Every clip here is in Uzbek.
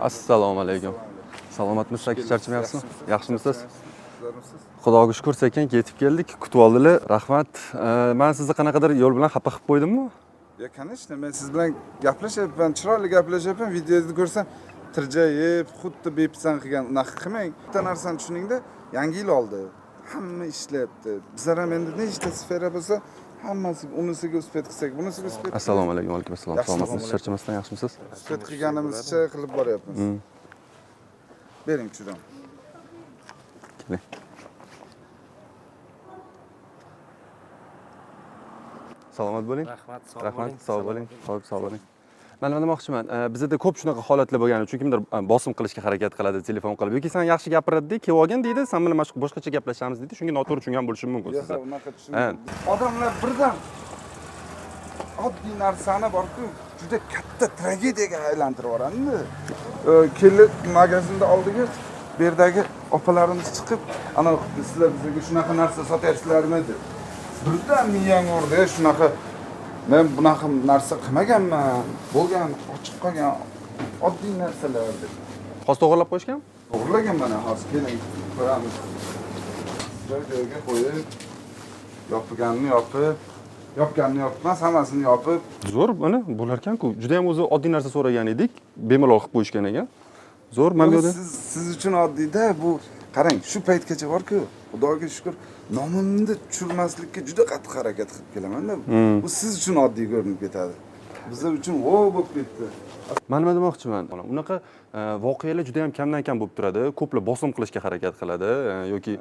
Assalomu alaykum. Salomatmisiz aka, charchamayapsizmi? Yaxshimisiz? Xudoga shukr, sekin yetib keldik. Kutib oldilar. Rahmat. Men sizni qanaqadir yo'l bilan xafa qilib qo'ydimmi? Ya, конечно, men siz bilan gaplashyapman, chiroyli gaplashyapman. Videozni ko'rsam, tirjayib, xuddi bepisand qilgan unaqa qilmang. Bitta narsani tushuningda, yangi yil oldi. Hamma ishlayapti. Bizlar ham endi nechta sfera bo'lsa, hammasi unisiga uspet qilsak, bunisiga uspet. Assalomu alaykum. Alaykum assalom. Salomatmisiz, charchamasdan yaxshimisiz? Uspet qilganimizcha qilib boryapmiz. Bering tushdan. Keling. Salomat bo'ling. Rahmat, sog' bo'ling. Xo'p, sog' bo'ling. Men nima demoqchiman? Bizda ko'p shunaqa holatlar bo'lgani uchun kimdir bosim qilishga harakat qiladi, telefon qilib yoki sen yaxshi gapiradida, kelib olgin deydi, sen bilan boshqacha gaplashamiz deydi. Shunga noto'g'ri tushungan bo'lishi mumkin sizlar. Yo'q, unaqa tushunmayman. Odamlar birdan oddiy narsani borku, juda katta tragediyaga aylantirib yuboradi. Kelib magazinda oldiga bu yerdagi opalarimiz chiqib, ana sizlar bizga shunaqa narsa sotyapsizlarmi deb. Birdan miyang urdi, shunaqa men bunaqa narsa qilmaganman. Bo'lgan, ochiq qolgan oddiy narsalar deb. Hozir to'g'rilab qo'yishgan? To'g'rilaganman, hozir keling, ko'ramiz. Joy-joyiga qo'yib, yopganini yopmas, hammasini yopib. Zo'r, mana bo'lar ekan-ku. Juda ham o'zi oddiy narsa so'ragan edik, bemalol qilib qo'yishgan ekan. Zo'r, men bu yerda siz uchun oddiyda bu, qarang, shu paytgacha bor-ku, Xudoga shukr, nomimni tushirmaslikka juda qattiq harakat qilib kelaman-da. Bu siz uchun oddiy ko'rinib ketadi. Bizlar uchun vo bo'lib ketdi. Men nima demoqchiman? Unaqa voqealar juda ham kamdan kam bo'lib turadi. Ko'plar bosim qilishga harakat qiladi yoki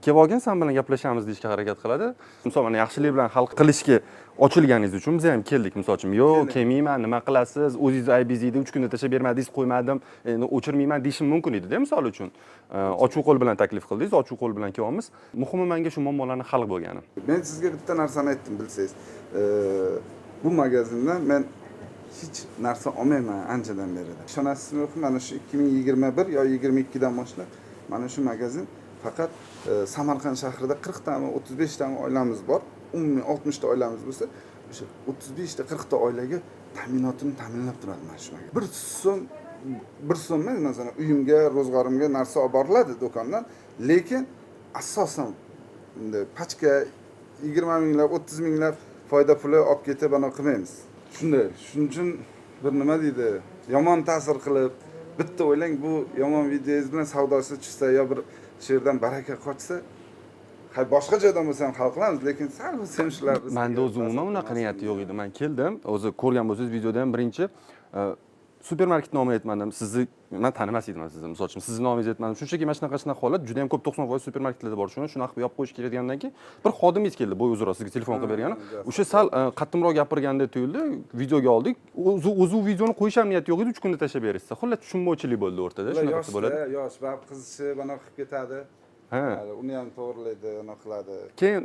kelib olgin, sen bilan gaplashamiz deyishga harakat qiladi. Misol mana yaxshilik bilan hal qilishga ochilganingiz uchun biz ham keldik. Misol uchun, "Yo'q, kelmayman, nima qilasiz? O'zingiz aybingizni 3 kunda tashlab bermadingiz, qo'ymadim, endi o'chirmayman" deyishim mumkin edi-da, misol uchun. Ochiq qo'l bilan taklif qildingiz, ochiq qo'l bilan kelyapmiz. Muhimi menga shu muammolarni hal bo'lgani. Men sizga bitta narsani aytdim, bilsangiz. Bu magazindan men hech narsa olmayman anchadan beri. Ishonasizmi yo'qmi, mana shu 2021 yo 22 dan boshlab mana shu magazin faqat Samarqand shahrida 40 tami, 35 tami oilamiz bor. Umumiy 60 ta oilamiz bo'lsa, o'sha 35 ta 40 ta oilaga ta'minotini ta'minlab turadi mana shu magazin. Bir so'm masalan uyimga, ro'zg'orimga narsa olib boriladi do'kondan, lekin asosan pachka 20 minglab, 30 minglab foyda puli olib ketib bana qilmaymiz. Shunday, shuning uchun bir nima deydi, yomon ta'sir qilib, bitta o'ylang, bu yomon videongiz bilan savdosi tushsa yo bir she'rdan baraka qochsa, hay boshqa joydan bo'lsa ham hal qilamiz, lekin sal bo'lsa shular. Menda o'zi umuman unaqa niyati yo'q edi. Men keldim, o'zi ko'rgan bo'lsangiz videoda ham birinchi supermarket nomini aytmadim. Sizni men tanimas edim sizni. Misol uchun sizni nomingizni aytmadim. Shunchaki mana shunaqa holat juda ham ko'p 90% supermarketlarda bor. Shunaqa yopib qo'yish kerak degandan keyin bir xodimingiz keldi, bo'y uzra sizga telefon qilib bergani. O'sha sal qattimroq gapirganda tuyuldi. Videoga oldik. O'zi u videoni qo'yish ham niyati yo'q edi, 3 kunda tashlab berishsa. Xullas tushunmovchilik bo'ldi o'rtada. Shunaqa bo'ladi. Yosh, baribir qizishi bana qilib ketadi. Uni ham to'g'rilaydi, uni qiladi. Keyin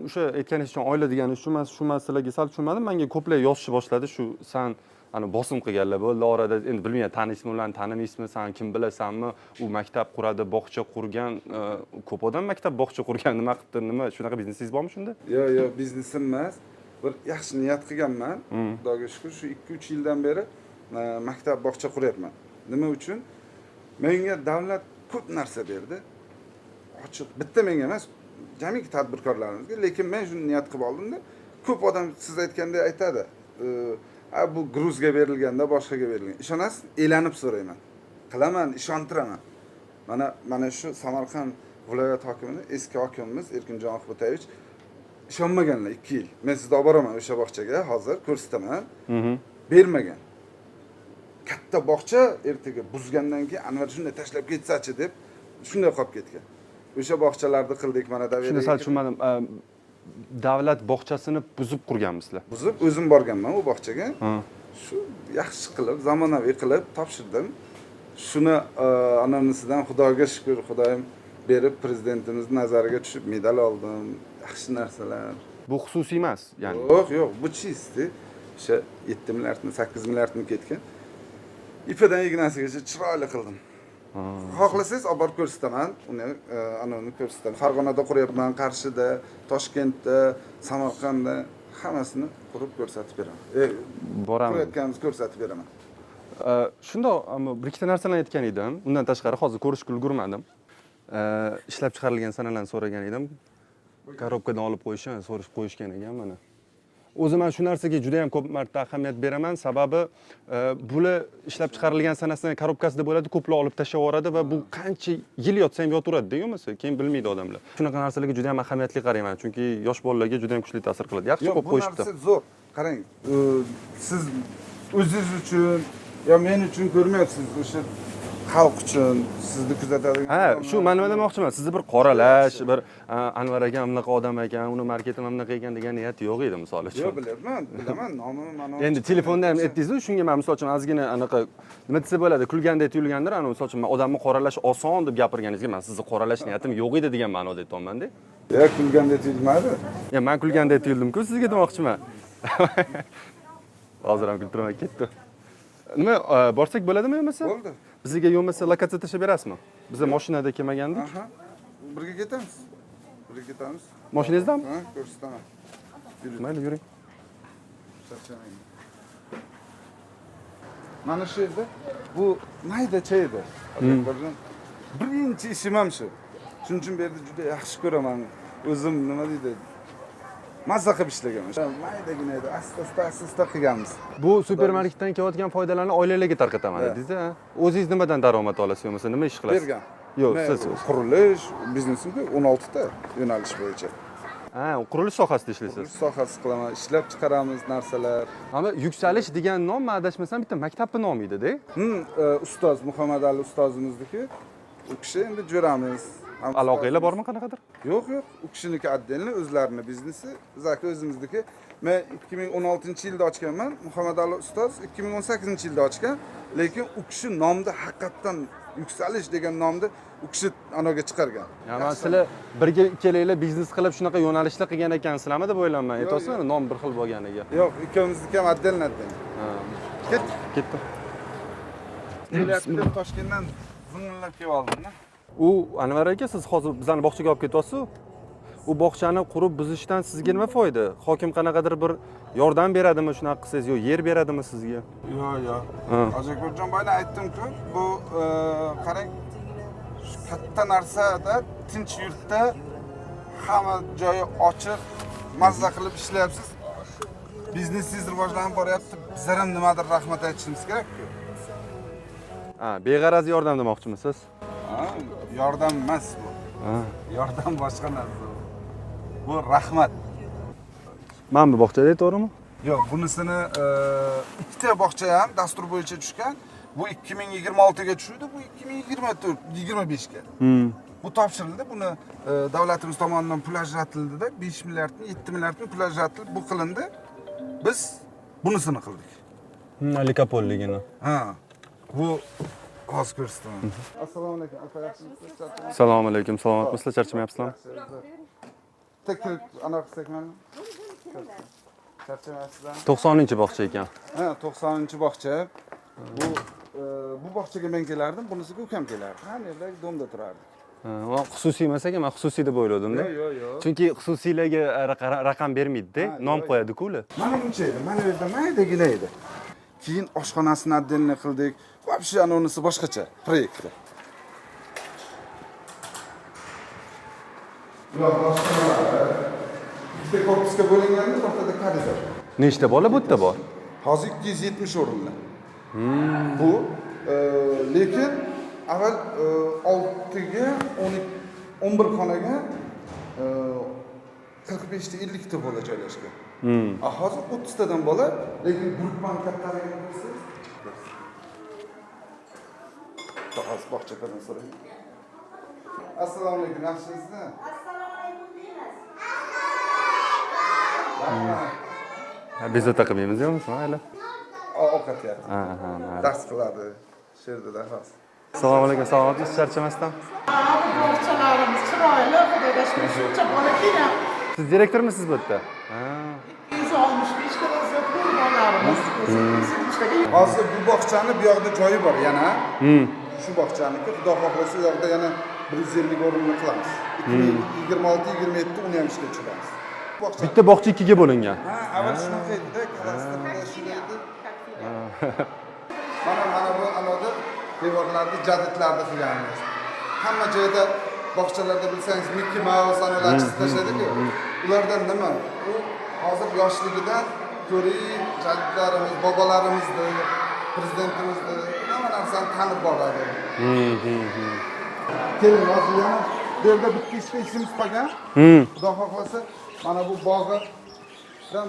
o'sha aytganingiz uchun oila degani shu masalaga sal tushunmadim. Menga ko'plar yozishni boshladi. Shu san ana bosim qilganlar bo'ldi orada, endi bilmayman taniysizmi ularni, tanimaysizmi, sen kim bilasanmi, u maktab quradi, bog'cha qurgan, ko'p odam maktab bog'cha qurgan, nima qilibdi, nima shunaqa biznesingiz bormi shunda? Yo'q, biznesim emas. Bir yaxshi niyat qilganman. Xudoga shukr, shu 2-3 yildan beri maktab bog'cha quryapman. Nima uchun? Menga davlat ko'p narsa berdi. Ochiq, bitta menga emas, jamiki tadbirkorlarimizga, lekin men shuni niyat qilib oldimda, ko'p odam siz aytgandek aytadi. Bu Gruzga berilganda boshqaga berilgan. Ishonasiz, elanib so'rayman. Qilaman, ishontiraman. Mana shu Samarqand viloyat hokimini, eski hokimimiz Erkinjon Xubutayevich ishonmaganlar 2 yil. Men sizni olib boraman o'sha bog'chaga, hozir ko'rsataman. Bermagan. Katta bog'cha ertaga buzgandan keyin Anvar shunday tashlab ketsa-chi deb shunday qolib ketgan. O'sha bog'chalarni qildik, mana davlat. Shuni sal tushunmadim. Davlat bog'chasini buzib qurganmisizlar? Buzib, o'zim borganman u bog'chaga. Shu yaxshi qilib, zamonaviy qilib topshirdim. Shuni anonisidan Xudoga shukr, Xudoyim berib prezidentimiz nazariga tushib medal oldim. Yaxshi narsalar. Bu xususiy emas, ya'ni. Yo'q, bu chisti. O'sha 7 milliardmi, 8 milliardmi ketgan. Ipidan ignasigacha chiroyli qildim. Xohlasangiz olib borib ko'rsataman, uni ko'rsataman. Farg'onada quryapman, Qarshida, Toshkentda, Samarqandda hammasini qurib ko'rsatib beraman. Boramiz. Ko'rayotganimizni ko'rsatib beraman. Shundoq, ammo bir ikkita narsalarni aytgan edim. Undan tashqari hozir ko'rishga ulgurmadim. Ishlab chiqarilgan sanalarni so'ragan edim. Korobkadan olib qo'yishni so'rashib qo'yishgan ekan mana. O'zim ham shu narsaga juda ham ko'p marta ahamiyat beraman, sababi bular ishlab chiqarilgan sanasini korobkasida bo'ladi, ko'plar olib tashlab yuboradi va bu qancha yil yotsa ham yotaveradi-da, yo'qmasa keyin bilmaydi odamlar. Shunaqa narsalarga juda ham ahamiyatli qarayman, chunki yosh bolalarga juda ham kuchli ta'sir qiladi. Yaxshi qo'yib qo'yishibdi. Bu narsa zo'r. Qarang, siz o'zingiz uchun yo men uchun ko'rmayapsiz, o'sha xalq uchun sizni kuzatadigan. Ha, shu men nima demoqchiman, sizni bir qoralash, bir Anvar aka bunaqa odam ekan, uni marketi mana bunaqa ekan degan niyat yo'q edi, misol uchun. Yo'q, bilaman, nomini mana. Endi telefonda ham aytdingiz-ku, shunga men misol uchun ozgina anaqa nima desa bo'ladi, kulgandek tuyulgandir, ana misol uchun men odamni qoralash oson deb gapirganingizga men sizni qoralash niyatim yo'q edi degan ma'noda aytayapman-da. Yo'q, kulgandek tuyulmadi. Men kulgandek tuyuldim-ku sizga demoqchiman. Hozir ham kultirmay ketdi. Nima, borsak bo'ladimi yo'qmasa? Bo'ldi. Bizga yo'qmasa lokatsiya tashlab berasizmi? Biz mashinada kelmagandik. Aha. Birga ketamiz. Birga ketamiz. Mashinangizdami? Ha, ko'rsataman. Mayli, yuring. Charchamayman. Mana shu yerda bu mayda-cha edi. Birinchi ishim ham shu. Shuning uchun bu yerda juda yaxshi ko'raman. O'zim nima deydi? Mazza qilib ishlaganman. Maydagina edi, asta qilganmiz. Bu supermarketdan kelayotgan foydalarni oilalarga tarqataman dedingiz-a? O'zingiz nimadan daromad olasiz yo'qmasa nima ish qilasiz? Bergan. Yo'q, siz qurilish biznesimda 16 ta yo'nalish bo'yicha. Ha, qurilish sohasida ishlaysiz. Qurilish sohasi qilaman, ishlab chiqaramiz narsalar. Ammo yuksalish degan nom, men adashmasam, bitta maktabning nomi edi-da. Ustoz Muhammad Ali ustozimizniki. U kishi endi jo'ramiz. Aloqanglar bormi qanaqadir? Yo'q, u kishiniki отдельно o'zlarini biznesi, bizaki o'zimizniki. Men 2016-yilda ochganman, Muhammad Ali ustoz 2018-yilda ochgan, lekin u kishi nomda haqiqatan yuksalish degan nomda u kishi anoga chiqargan. Ya'ni sizlar birga ikkalanglar biznes qilib shunaqa yo'nalishlar qilgan ekansizlarmi deb o'ylayman. Aytasizmi, nom bir xil bo'lganiga. Yo'q, ikkimizniki ham отдельно. Ketdi. Kelyapti, Toshkentdan zing'illab kelib oldim-da. U Anvar aka, siz hozir bizani bog'chaga olib ketyapsiz. U bog'chani qurib buzishdan sizga nima foyda? Hokim qanaqadir bir yordam beradimi shunaqa qilsangiz, yo yer beradimi sizga? Yo'q. Hojiakbarjon boyni aytdim-ku, bu qarang, shu katta narsada tinch yurtda hamma joyi ochiq, mazza qilib ishlayapsiz. Biznesingiz rivojlanib boryapti. Bizlar ham nimadir rahmat aytishimiz kerak-ku. Beg'araz yordam demoqchimisiz? Yordam emas bu. Yordam boshqa narsa. Bu rahmat. Mana bu bog'chada, to'g'rimi? Yo'q, bunisini ikkita bog'cha ham dastur bo'yicha tushgan. Bu 2026 ga tushdi, bu 2024, 25 ga. Bu topshirildi. Buni davlatimiz tomonidan pul ajratildi-da, 5 milliarddan 7 milliarddan pul ajratilib, bu qilindi. Biz bunisini qildik. Likopolligini. Bu hozir ko'rsataman. Assalomu alaykum. Aka yaxshimisizlar? Assalomu alaykum. Salomatmisizlar? Charchamayapsizlarmi? Taklif ana qilsak mana. Charchamayapsizlarmi? 90-bog'cha ekan. 90-bog'cha. Bu bog'chaga men kelardim, bunisiga ukam kelardi. Ha, yerda domda turardi. Xususiy emas ekan, men xususiy deb o'yladim-da. Yo'q. Chunki xususiylarga raqam bermaydi-da, nom qo'yadi-ku ular. Mana buncha edi, mana bu yerda maydagina edi. Keyin oshxonasini отдельно qildik. Вообще anonisi boshqacha proyektda. Bitta korpusga bo'linganda o'rtada koridor. Nechta bola bu yerda bor? Hozir 270 o'rinli. Bu lekin avval 6 ga 11 xonaga 45 ta 50 ta bola joylashgan. Hozir 30 tadan bola, lekin gruppan kattaligini ko'rsangiz. Hozir bog'chadan so'rang. Assalomu alaykum, yaxshimisizmi? Assalomu alaykum deymiz. Bezovta qilmaymiz yo'qmi, mayli. Ovqat yeyapti. Mayli. Dars qiladi. Shu yerda hozir. Assalomu alaykum, salomatmisiz? Charchamasdan? Bog'chalarimiz chiroyli, xudoga shukr, shuncha bola kelyapti. Siz direktormisiz bu yerda? 265 ga ziyod bolalarimiz. Hozir bu bog'chani bu yoqda joyi bor yana. Shu bog'chaniki, xudo xohlasa u yoqda yana 150 o'rinli qilamiz. 2026-27 uni ham ishga tushiramiz. Bitta bog'cha ikkiga bo'lingan. Avval shunaqa edi-da, kadastrda shunday edi. Mana devorlarni jadidlarni qilganmiz. Hamma joyda bog'chalarda bilsangiz Mickey Mouse ular chizib tashladiku. Ulardan nima? U hozir yoshligidan ko'ring, jadidlarimiz, bobolarimizni, prezidentimizni hamma narsani tanib boradi. Keling, hozir yana bu yerda bitta ishga ishimiz qolgan. Xudo xohlasa, mana bu bog'dan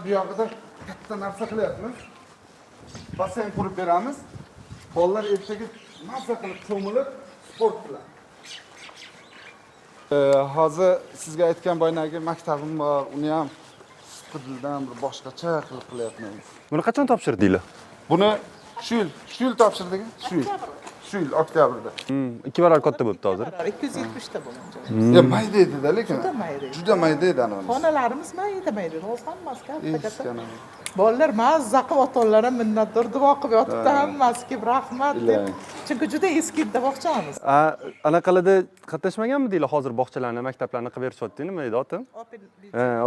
bu yog'ida katta narsa qilyapmiz. Basseyn qurib beramiz. Bolalar ertaga mazza qilib cho'milib sport qiladi. Hozir sizga aytgan boynagi maktabim bor, uni ham sidqidildan bir boshqacha qilib qilyapmiz. Buni qachon topshirdinglar? Buni shu yil topshirdik, shu yil oktyabrda. 2 barobar katta bo'pti hozir. 270 ta bo'ladi. Mayda edi-da, lekin. Juda mayda edi ana. Xonalarimiz mayda. Hozir hammasi katta. Eskana. Bolalar mazza qilib ota-onalar minnatdor duo qilib yotibdi hammasiga rahmat deb. Chunki juda eski bog'chamiz. Anaqalarda qatnashmaganmidinglar hozir bog'chalarni, maktablarni qilib berishyapti, nima edi oti?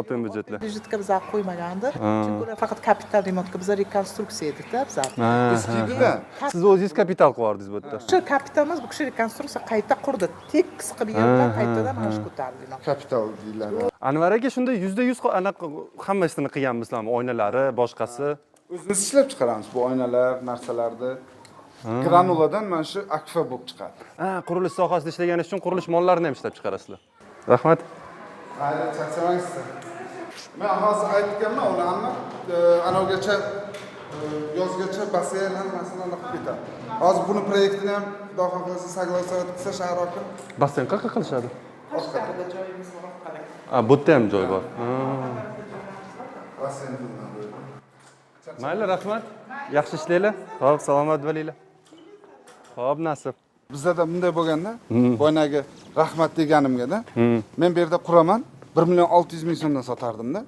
Open budjetlar. Budjetga biz qo'ymagandi. Chunki ular faqat kapital remontga biz rekonstruksiya edikda bizlar. Eskida. Siz o'zingiz kapital qildingiz bu yerda. Shu kapitalimiz bu kishi rekonstruksiya qayta qurdi. Tekis qilib yerdan qaytadan mana shu ko'tarildi. Kapital deyiladi. Anvar aka shunda 100% anaqa hammasini qilganmisizlarmi? Oynalari, boshqasi. O'zimiz ishlab chiqaramiz bu oynalar, narsalarni. Granuladan mana shu akfa bo'lib chiqadi. Qurilish sohasida ishlaganingiz uchun qurilish mollarini ham ishlab chiqarasizlar. Rahmat. Hayır, charchamaysiz. Men hozir aytganman ularni, anavgacha yozgacha basseyn hammasini olib ketadi. Hozir buni proyektini ham Xudo xohlasa soglasiya qilsa shahar hokim. Basseyn qayerga qilishadi? Tashqarida joyimiz bor qarang. Bu yerda ham joy bor. Basseyn. Mayli, rahmat. Yaxshi ishlanglar. Xo'p, salomat bo'linglar. Xo'p, nasib. Bizda bunday bo'lganda, boynagi rahmat deganimga-da, men bu yerda quraman, 1.600.000 so'mdan sotardim-da.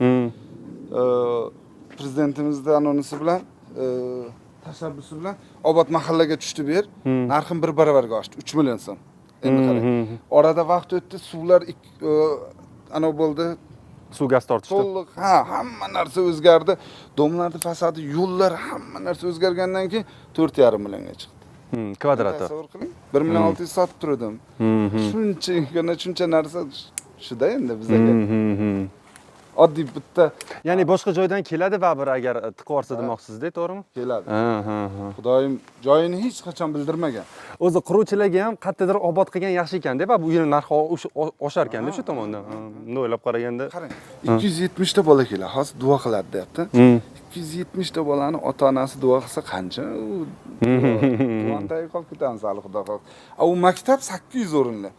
Prezidentimizning anonsi bilan, tashabbusi bilan Obod mahallaga tushdi bu yer. Narxim 1 barobarga oshdi, 3 million so'm. Endi qarang. Orada vaqt o'tdi, suvlar ana bo'ldi. Suv gaz tortishdi. To'liq, hamma narsa o'zgardi. Domlarning fasadi, yo'llar, hamma narsa o'zgargandan keyin 4,5 millionga chiqdi. Kvadrati. Tasavvur qiling. 1.600.000 sotib turdim. Shuncha narsa shuda endi bizga. Oddiy bitta. Ya'ni boshqa joydan keladi baribir agar tiqib olsa demoqsizda, to'g'rimi? Keladi. Xudoyim joyini hech qachon bildirmagan. O'zi quruvchilarga ham qayerdadir obod qilgan yaxshi ekan-da, va bu yerning narxi oshar ekan-da shu tomondan. Bunday o'ylab qaraganda. Qarang, 270 ta bola keladi, hozir duo qiladi deyapti. 270 ta bolani ota-onasi duo qilsa qancha? Duontay qolib ketamiz hali Xudo xohlasa. U maktab 800 o'rinli.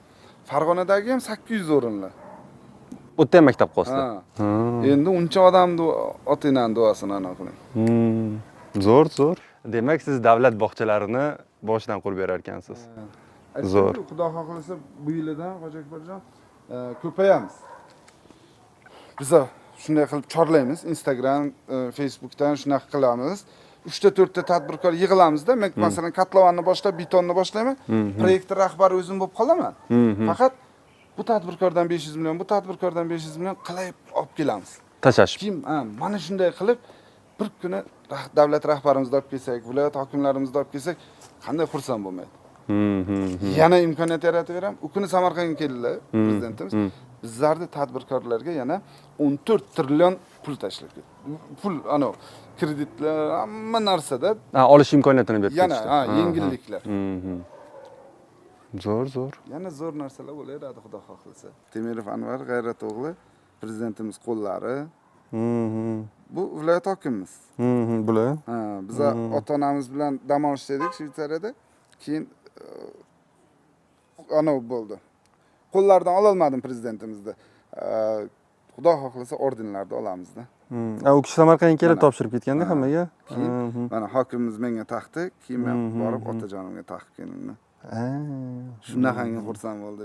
Farg'onadagi ham 800 o'rinli. O'tda ham maktab qolsa. Endi uncha odamni ota-onaning duosini ana qiling. Zo'r. Demak, siz davlat bog'chalarini boshidan qurib berar ekansiz. Zo'r. Xudo xohlasa bu yildan Xo'ja Akbarjon ko'payamiz. Biz shunday qilib chorlaymiz, Instagram, Facebookdan shunaqa qilamiz. 3 ta 4 ta tadbirkor yig'ilamizda, men masalan kotlovanni boshlab, betonni boshlayman, proyekt rahbari o'zim bo'lib qolaman. Faqat bu tadbirkordan 500 million, bu tadbirkordan 500 million qilib olib kelamiz. Tashashib. Kim, mana shunday qilib bir kuni davlat rahbarimizni olib kelsak, viloyat hokimlarimizni olib kelsak, qanday xursand bo'lmaydi. Yana imkoniyat yaratib beraman. U kuni Samarqandga keldilar prezidentimiz. Bizlarning tadbirkorlarga yana 14 trillion pul tashlab ketdi. Pul, kreditlar, hamma narsada olish imkoniyatini berdi. Yana, yengilliklar. Zo'r. Yana zo'r narsalar bo'laveradi Xudo xohlasa. Temirov Anvar G'ayrat o'g'li, prezidentimiz qo'llari. Bu viloyat hokimimiz. Bular. Biz ota-onamiz bilan dam olishdik Shveysariyada. Keyin bo'ldi. Qo'llardan ola olmadim prezidentimizni. Xudo xohlasa ordenlarni olamizda. U kishi Samarqandga kelib topshirib ketganda hammaga. Keyin mana hokimimiz menga taxti, keyin men borib otajonimga taqib keldim. Shunaqangi xursand bo'ldi.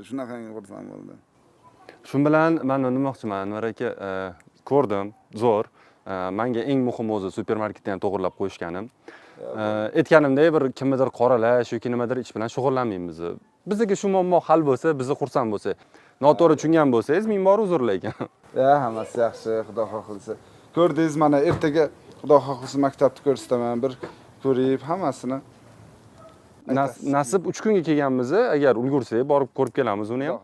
Shu bilan men nima demoqchiman, Anvar aka, ko'rdim, zo'r. Menga eng muhimi o'zi supermarketni ham to'g'irlab qo'yishganim. Aytganimdek, bir kimnidir qoralash yoki nimadir ish bilan shug'ullanmaymiz. Bizga shu muammo hal bo'lsa, bizni xursand bo'lsa, noto'g'ri tushungan bo'lsangiz, ming bor uzr lekin. Hammasi yaxshi, Xudo xohlasa. Ko'rdingiz, mana ertaga Xudo xohlasa maktabni ko'rsataman, bir ko'rib hammasini. Nasib 3 kunga kelganmiz, agar ulgursak borib ko'rib kelamiz uni ham.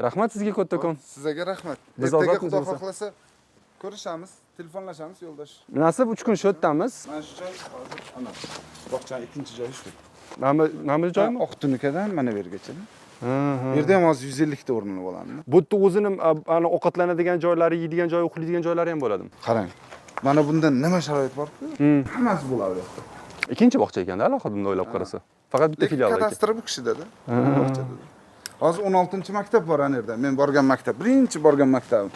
Rahmat sizga kattakon. Sizga rahmat. Biz Ertaga ozodmiz Xudo o'zi. xohlasa ko'rishamiz, telefonlashamiz yo'ldosh. Nasib 3 kun shu yerdamiz. Mana shu joy hozir ana bog'chaning ikkinchi joyi shu. Mana joymi? Oq tunikadan mana bu yergacha. Bu yerda ham hozir 150 ta o'rnini olamizmi? Bu yerda o'zini ana ovqatlanadigan joylari, yeydigan joyi, uxlaydigan joylari ham bo'ladimi? Qarang. Mana bunda nima sharoit bor-ku? Hammasi bo'ladi bu yerda. Ikkinchi bog'cha ekanda, alohida bunday o'ylab qarasa. Faqat bitta filial ekan. Kadastr bu kishida-da. Hozir 16-maktab bor ana yerda. Men borgan maktab, birinchi borgan maktabim.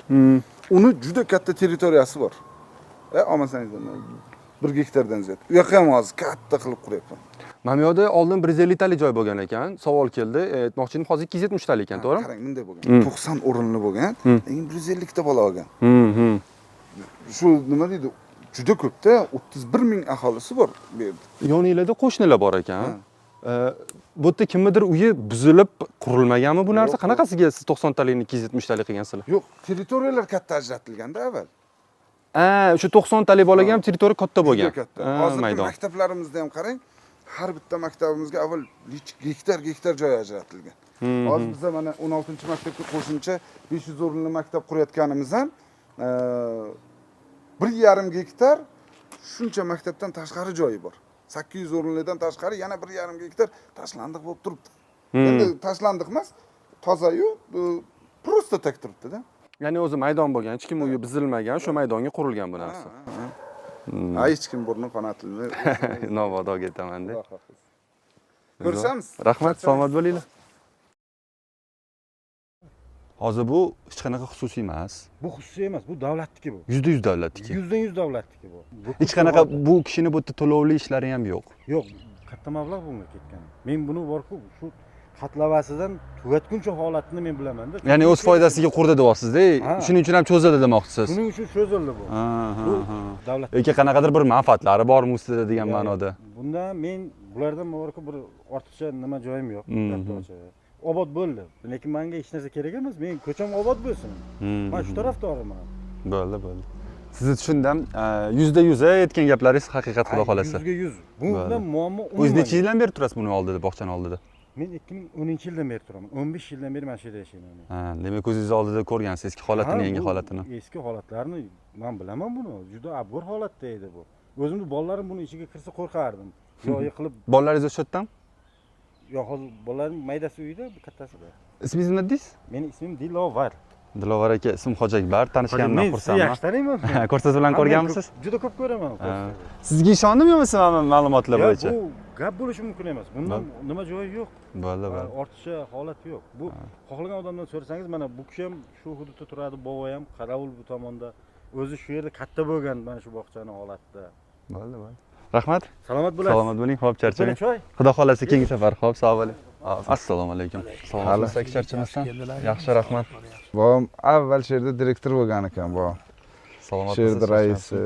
Uni juda katta territoriyasi bor. Olmasangiz 1 gektardan ziyod. U yoqqa ham hozir katta qilib quryapman. Mana bu yerda oldin 150 talik joy bo'lgan ekan. Savol keldi. Aytmoqchidim, hozir 270 talik ekan, to'g'rimi? Qarang, bunday bo'lgan. 90 o'rinli bo'lgan, lekin 150 ta bola olgan. Shu nima deydi? Juda ko'p-da, 31 ming aholisi bor bu yerda. Yoninglarda qo'shnilar bor ekan. Bu yerda kimnidir uyi buzilib qurilmaganmi bu narsa? Qanaqasiga siz 90 talikni 270 talik qilgansizlar? Yo'q, territoriyalar katta ajratilganda avval. O'sha 90 talik bolaga ham territoriya katta bo'lgan. Juda katta. Hozir maktablarimizda ham qarang, har bitta maktabimizga avval gektar joy ajratilgan. Hozir biz mana 16-maktabga qo'shimcha 500 o'rinli maktab qurayotganimiz ham 1,5 gektar shuncha maktabdan tashqari joyi bor. 800 o'rinlidan tashqari yana 1,5 gektar tashlandiq bo'lib turibdi. Endi tashlandiq emas, toza-yu, prosta tak turibdi-da. Ya'ni o'zi maydon bo'lgan, hech kim uyi buzilmagan, shu maydonga qurilgan bu narsa. Hech kim burni qanotilmay. Novodo ketaman-da. Ko'rishamiz. Rahmat, salomat bo'linglar. Hozir bu hech qanaqa xususiy emas. Bu xususiy emas, bu davlatniki bu. %100 davlatniki. %100 davlatniki bu. Hech qanaqa bu kishini bu yerda to'lovli ishlari ham yo'q. Yo'q, katta mablag' bunga ketgan. Men buni borku shu qatlavasidan tugatguncha holatini men bilaman-da. Ya'ni o'z foydasiga qurdi deyapsiz-da. Shuning uchun ham cho'zildi demoqchisiz. Shuning uchun cho'zildi bu. Bu davlat. Yoki qanaqadir bir manfaatlari bormi ustida degan ma'noda. Bunda men bulardan borku bir ortiqcha nima joyim yo'q. Obod bo'ldi. Lekin menga hech narsa kerak emas. Men ko'cham obod bo'lsin. Men shu tarafdoriman. Bo'ldi. Sizni tushundim. %100 aytgan gaplaringiz haqiqat xudo xolasa. %100. Bundan muammo umuman. O'z necha yildan beri turasiz buni oldida, bog'chani oldida? Men 2010-yildan beri turaman. 15 yildan beri mana shu yerda yashayman. Demak o'zingiz oldida ko'rgansiz eski holatini, yangi holatini. Eski holatlarni men bilaman buni. Juda abgor holatda edi bu. O'zimni bolalarim buni ichiga kirsa qo'rqardim. Yo yiqilib. Bolalaringiz o'sha yerdan? Yo'q, hozir bolalarim maydasi uyda, kattasida. Ismingiz nima deysiz? Mening ismim Dilovar. Dilovar aka, ism Hoji Akbar, tanishganimdan xursandman. Yaxshi taniyman. Ko'rsatib bilan ko'rganmisiz? Juda ko'p ko'raman. Sizga ishondim yo'qmi ma'lumotlar bo'yicha? Bu gap bo'lishi mumkin emas. Bundan nima joyi yo'q. Bo'ldi. Ortiqcha holat yo'q. Bu xohlagan odamdan so'rasangiz, mana bu kishi ham shu hududda turadi, bobo ham Qaravul bu tomonda. O'zi shu yerda katta bo'lgan mana shu bog'chani holatda. Bo'ldi. Rahmat. Salomat bo'lasiz. Salomat bo'ling. Xo'p, charchamang. Choy. Xudo xolasa keyingi safar. Xo'p, sog' bo'ling. Assalomu alaykum. Salomat charchamasdan. Yaxshi, rahmat. Bobom avval shu yerda direktor bo'lgan ekan, bobom. Salomat Shu yerda raisi.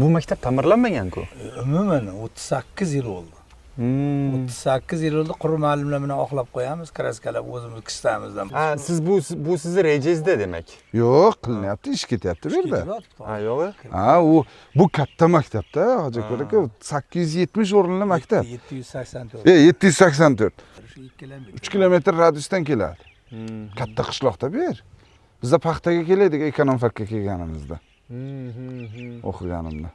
Bu maktab ta'mirlanmagan-ku. Umuman 38 yil bo'ldi. 38 yil bo'ldi, qurib muallimlar bilan oqlab qo'yamiz, kraskalab o'zimiz qishtamizdan. Siz bu sizni rejangizda demak. Yo'q, qilinyapti, ish ketyapti bu yerda. Yo'q. Bu katta maktabda, Hoji Akbar aka, 870 o'rinli maktab. 784. 784. 3 3 kilometr radiusdan keladi. Katta qishloqda bu yer. Bizda paxtaga kelaydik ekonom fakka kelganimizda. O'qiganimda.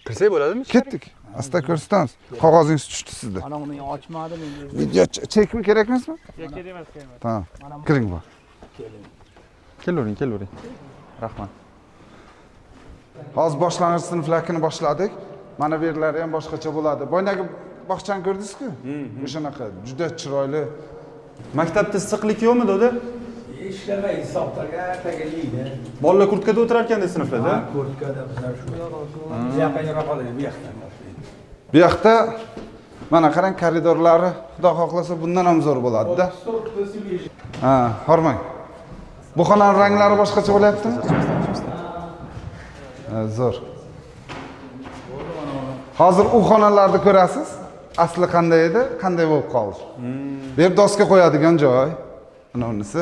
Kirsak bo'ladimi? Ketdik. Asta ko'rsatamiz. Qog'ozingiz tushdi sizda. Mana uni ochmadim endi. Video chekmi kerak emasmi? Kerak emas. Tamam. Kiring bor. Kelavering. Rahmat. Hozir boshlang'ich sinflarni boshladik. Mana bu yerlari ham boshqacha bo'ladi. Boyagi bog'chani ko'rdingiz-ku? O'shanaqa juda chiroyli. Maktabda issiqlik yo'qmi, dodi? Ishlamaydi, soxtaga tagalaydi. Bolalar kurtkada o'tirar ekan sinflarda. Kurtkada bizlar shu. Bu yoqqa yo'qoladi, bu yoqdan. Bu yoqda mana qarang, koridorlari xudo xohlasa bundan ham zo'r bo'ladi-da. Hormang. Bu xonaning ranglari boshqacha bo'lyaptimi? Zo'r. Hozir u xonalarni ko'rasiz. Asli qanday edi, qanday bo'lib qoldi. Bu yer doska qo'yadigan joy. Mana unisi.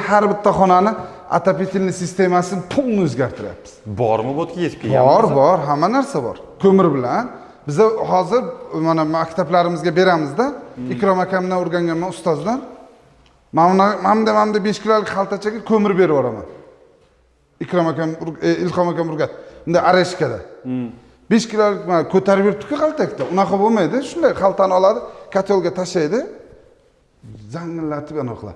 Har bitta xonani отопительный sistemasini полный o'zgartiryapmiz. Bormi bu yerga yetib kelganmi? Bor, hamma narsa bor. Ko'mir bilan. Biz hozir mana maktablarimizga beramizda Ikrom akamdan o'rganganman ustozdan. Mana 5 kilolik xaltachaga ko'mir berib yuboraman. Ikrom akam, Ilhom akam urgat. Unda areshkada. 5 kilolik mana ko'tarib yuribdi-ku xaltakda. Unaqa bo'lmaydi. Shunday xaltani oladi, kotelga tashlaydi. Zangillatib aniqlar.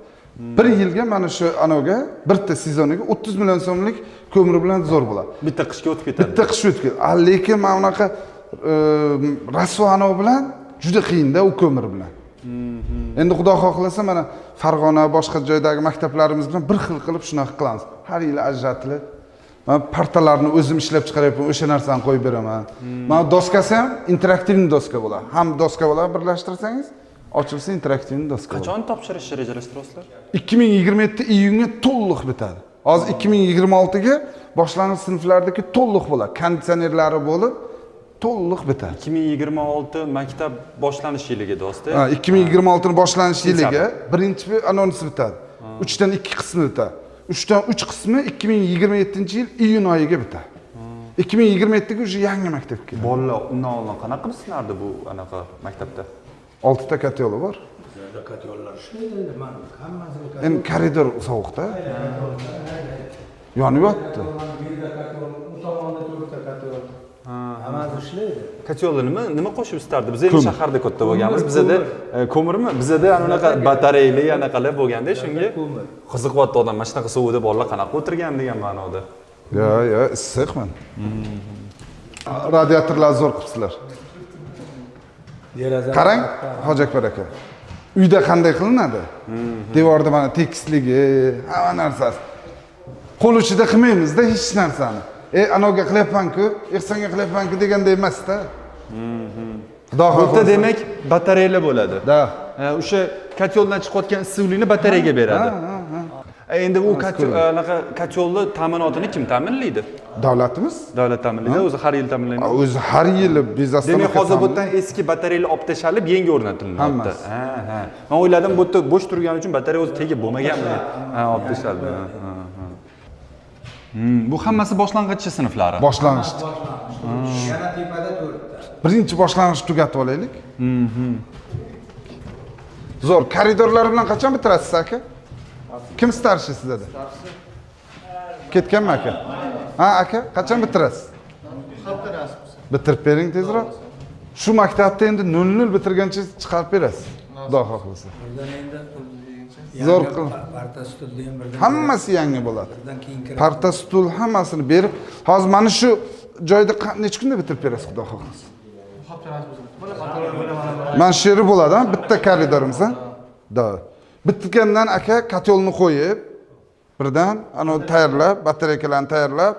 1 yilga mana shu anoga, bitta sezoniga 30 million so'mlik ko'mir bilan zo'r bo'ladi. Bitta qishga o'tib ketadi. Bitta qish o'tib ketadi. Lekin mana bunaqa rasvo bilan juda qiyinda u ko'mir bilan. Endi xudo xohlasa mana Farg'ona boshqa joydagi maktablarimiz bilan bir xil qilib shunaqa qilamiz. Har yili ajratilib, men partalarni o'zim ishlab chiqaryapman, o'sha narsani qo'yib beraman. Mana doskasi ham interaktivniy doska bo'ladi. Ham doska bilan birlashtirsangiz, ochilsa interaktivniy doska bo'ladi. Qachon topshirishni rejalashtiryapsizlar? 2027 iyunga to'liq bitadi. Hozir 2026 ga boshlang'ich sinflardagi to'liq bo'ladi. Konditsionerlari bo'lib to'liq bitadi. 2026 maktab boshlanish yiliga do'sti. 2026 ni boshlanish yiliga birinchi anonsi bitadi. 3 dan 2 qismi bitadi. 3 dan 3 qismi 2027-yil iyun oyiga bitadi. 2027 ga уже yangi maktab keladi. Bolalar undan oldin qanaqa sinardi bu anaqa maktabda? 6 ta katyoli bor. Katyollar ishlaydi, mana hammasi Endi koridor sovuqda. Yonib yotdi. u tomonda 4 ta katyol. Hammasi ishlaydi. Katyollar nima qo'shib istardi? Biz endi shaharda katta bo'lganmiz. Bizda ko'mirmi? Bizda ana unaqa batareyali anaqalar bo'lganda shunga qiziqyapti odam. Mana shunaqa suvda bolalar qanaqa o'tirgan degan ma'noda. Yo, issiqman. Radiatorlar zo'r qilibsizlar. Qarang, Hoji Akbar aka. Uyda qanday qilinadi? Devorda mana tekisligi, hamma narsasi. Qo'l uchida qilmaymiz-da hech narsani. Anoga qilyapman-ku, ehsonga qilyapman-ku deganda emas-da. Xudo Bitta demak batareyalar bo'ladi. Da. O'sha katyoldan chiqayotgan issiqlikni batareyaga beradi. Endi u katyolni ta'minotini kim ta'minlaydi? Davlatimiz. Davlat ta'minlaydi, o'zi har yil ta'minlaydi. O'zi har yili biznesdan. Demak, hozir bu yerdan eski batareyalar olib tashalib, yangi o'rnatilyapti. Hammasi. Men o'yladim, bu yerda bo'sh turgani uchun batareya o'zi tegib bo'lmaganmi? Olib tashaldi. Bu hammasi boshlang'ich sinflari. Boshlang'ich. Yana tepada 4 ta. Birinchi boshlang'ich tugatib olaylik. Zo'r, koridorlar bilan qachon bitirasiz aka? Kim starshi sizda? Ketganmi aka? Ha, aka, qachon bitirasiz? Bitirib bering tezroq. Shu maktabda endi 0-0 bitirgancha chiqarib berasiz. Xudo xohlasa. Birdan endi Zo'r qil. parta stulda ham birdan. Hammasi yangi bo'ladi. Birdan keyin kiradi. Parta stul hammasini berib, hozir mana shu joyda necha kunda bitirib berasiz, Xudo xohlasa. Mana shu yeri bo'ladi, bitta koridorimiz, Da. Bitgandan aka katyolni qo'yib, birdan ana tayyorlab, batareykalarni tayyorlab,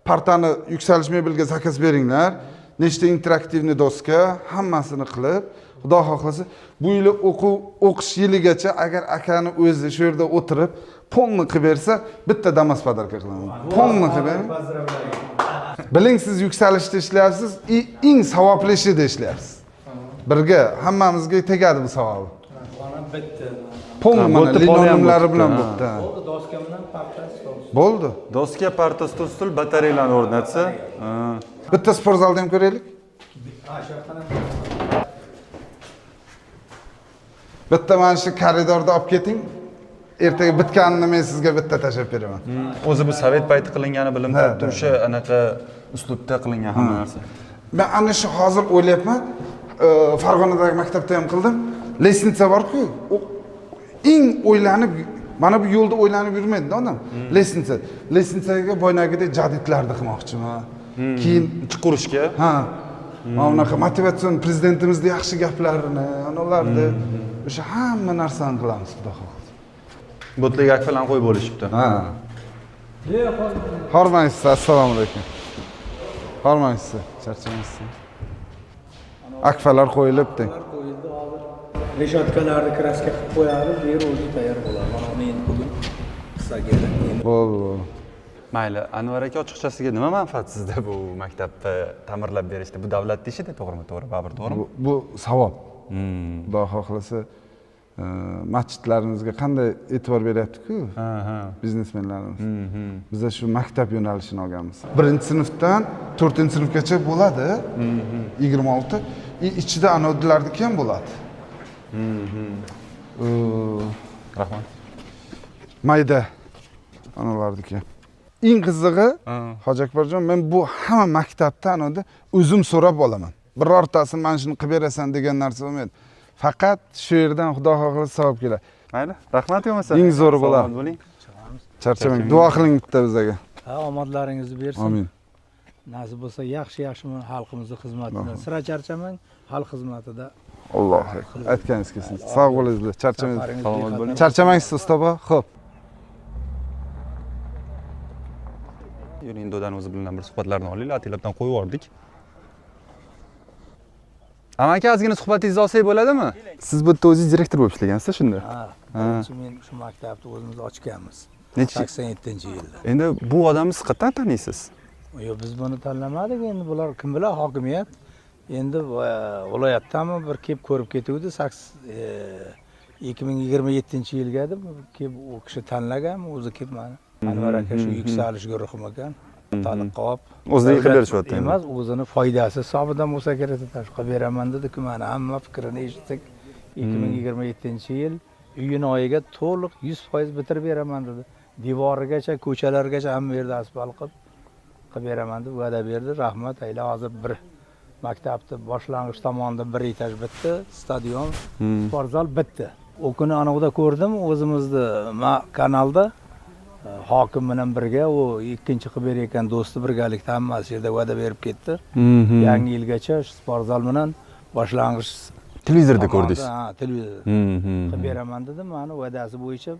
partani yuksalish mebelga zakaz beringlar. Nechta interaktivniy doska, hammasini qilib, Xudo xohlasa, bu yil o'qish yiligacha agar akani o'zi shu yerda o'tirib, polni qilib bersa, bitta Damas podarka qilaman. Polni qilib bering. Biling, siz yuksalishda ishlayapsiz, eng savobli ishda ishlayapsiz. Birga hammamizga tegadi bu savob. Bitta. Polni mana linolumlari bilan bo'pti. Bo'ldi, doska bilan parta stol. Bo'ldi. Doska, parta, stul, batareyalarni o'rnatsa, Bitta sportzalda ham ko'raylik. Bitta mana shu koridorda olib keting. Ertaga bitganini men sizga bitta tashab beraman. o'zi bu sovet payti qilingani bilim topdi, o'sha anaqa uslubda qilingan hamma narsa. Men ana shu hozir o'ylayapman, Farg'onadagi maktabda ham qildim. Lesnitsa bor-ku, eng o'ylanib, mana bu yo'lda o'ylanib yurmaydi odam. Lesnitsaga boynagidek jadidlarni qilmoqchiman. Keyin qurishga. ha, mana bunaqa motivatsion prezidentimizning yaxshi gaplarini, ularni o'sha hamma narsani qilamiz, xudo xohlasa. Bo'tliga akfalarni qo'yib bo'lishibdi. Ha. Hormaysiz, assalomu alaykum. Hormaysiz, charchamaysiz. Akfalar qo'yilibdi. Qo'yildi hozir. Reshotkalarni kraska qilib qo'yadi, yer o'zi tayyor bo'ladi. Mana uni endi bugun qissaga Bo'ldi. Mayli, Anvar aka, ochiqchasiga nima manfaat sizda bu maktabni ta'mirlab berishda? Bu davlat ishida, to'g'rimi? To'g'ri, baribir to'g'rimi? Bu savob. Xudo xohlasa, masjidlarimizga qanday e'tibor beryapti-ku biznesmenlarimiz. Biz shu maktab yo'nalishini olganmiz. 1-sinfdan 4-sinfgacha bo'ladi. 26. Ichida anodlarniki ham bo'ladi. Rahmat. Mayda analardiki. Eng qizig'i, Hoji Akbarjon, men bu hamma maktabdan o'zim so'rab olaman. Birortasini mana shuni qilib berasan degan narsa bo'lmaydi. Faqat shu yerdan Xudo xohlasa savob keladi. Mayli, rahmat bo'lmasa. Eng zo'ri bo'ladi. Salomat bo'ling. Charchamang. Duo qiling bitta bizga. Ha, omadlaringizni bersin. Amin. Nasib bo'lsa yaxshi xalqimizning xizmatidan. Sira charchamang, xalq xizmatida. Alloh aytganingiz kelsin. Sog' bo'linglar, charchamang. Salomat bo'ling. Charchamangsiz ustoba. Xo'p. Yuring, do'dan o'zi bilan bir suhbatlarni olaylik. Atelabdan qo'yib yubordik. Amaki, ozgina suhbatingizni olsak bo'ladimi? Siz bu yerda o'zingiz direktor bo'lib ishlagansiz shunda? Ha, birinchi men shu maktabni o'zimiz ochganmiz. Necha? 87-yilda. Endi bu odamni siz qayerdan taniysiz? Yo'q, biz buni tanlamadik. Endi bular kim bilan hokimiyat? Endi viloyatdanmi bir kelib ko'rib ketuvdi. 2027-yilga deb kelib u kishi tanlagan, o'zi kelib mana. Anvar aka shu yuksalish guruhim ekan. Taliq qilib. O'zlari qilib berishyapti. Emas, o'zini foydasi hisobidan bo'lsa kerak, qilib beraman dedi-ku, mana hamma fikrini eshitdik. 2027-yil uyini oyiga to'liq 100% bitirib beraman dedi. Devorigacha, ko'chalargacha hamma yerda asfalt qilib beraman deb va'da berdi. Rahmat, ayla hozir bir maktabni boshlang'ich tomonda bir etaj bitdi, stadion, sport zal bitdi. O kuni anavda ko'rdim o'zimizni kanalda hokim bilan birga u ikkinchi qilib berayotgan do'sti birgalikda hammasi yerda va'da berib ketdi. Yangi yilgacha sport zal bilan boshlang'ich Televizorda ko'rdingiz. Ha, televizorda. Qilib beraman dedim, mana va'dasi bo'yicha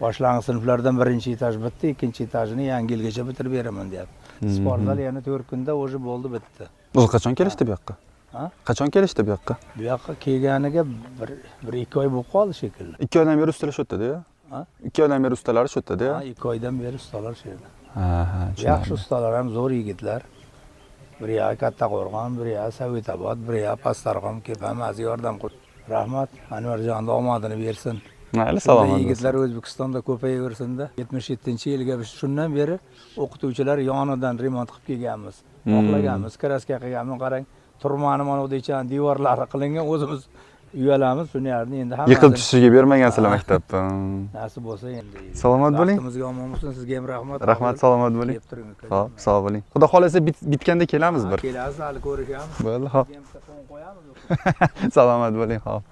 boshlang'ich sinflardan birinchi etaj bitdi, ikkinchi etajini yangi yilgacha bitirib beraman deyapti. Sport zal yana 4 kunda o'zi bo'ldi, bitdi. O'zi qachon kelishdi bu yoqqa? Ha? Qachon kelishdi bu yoqqa? Bu yoqqa kelganiga bir 2 oy bo'lib qoldi shekilli. 2 oydan beri ustalar shu yerda-da. Ha? 2 oydan beri ustalari shu yerda-da. Ha, 2 oydan beri ustalar shu yerda. Ha, Yaxshi ustalar ham zo'r yigitlar. Biri Kattaqo'rg'on, biri Sovetobod, biri Pastarqom kelib hammasiga yordam qildi. Rahmat, Anvarjonning omadini bersin. Mayli, salomat. Yigitlar O'zbekistonda ko'payaversin-da. 77-yilga biz shundan beri o'qituvchilar yonidan remont qilib kelganmiz. Xohlaganmiz, kraska qilganmiz, qarang. Turmani mana bu deychan devorlari qilingan, o'zimiz uyalamiz, shuni endi hamma yiqilib tushishiga bermagansizlar maktabda. nasib bo'lsa endi. Salomat bo'ling. Vaqtimizga omon bo'lsin, sizga ham rahmat. Rahmat, salomat bo'ling. Kelib turing uka. Xo'p, sog' bo'ling. Xudo xolasa bitganda kelamiz bir. Kelasiz, hali ko'rishamiz. Bo'ldi, xo'p. Ham qo'yamiz. Salomat bo'ling, xo'p.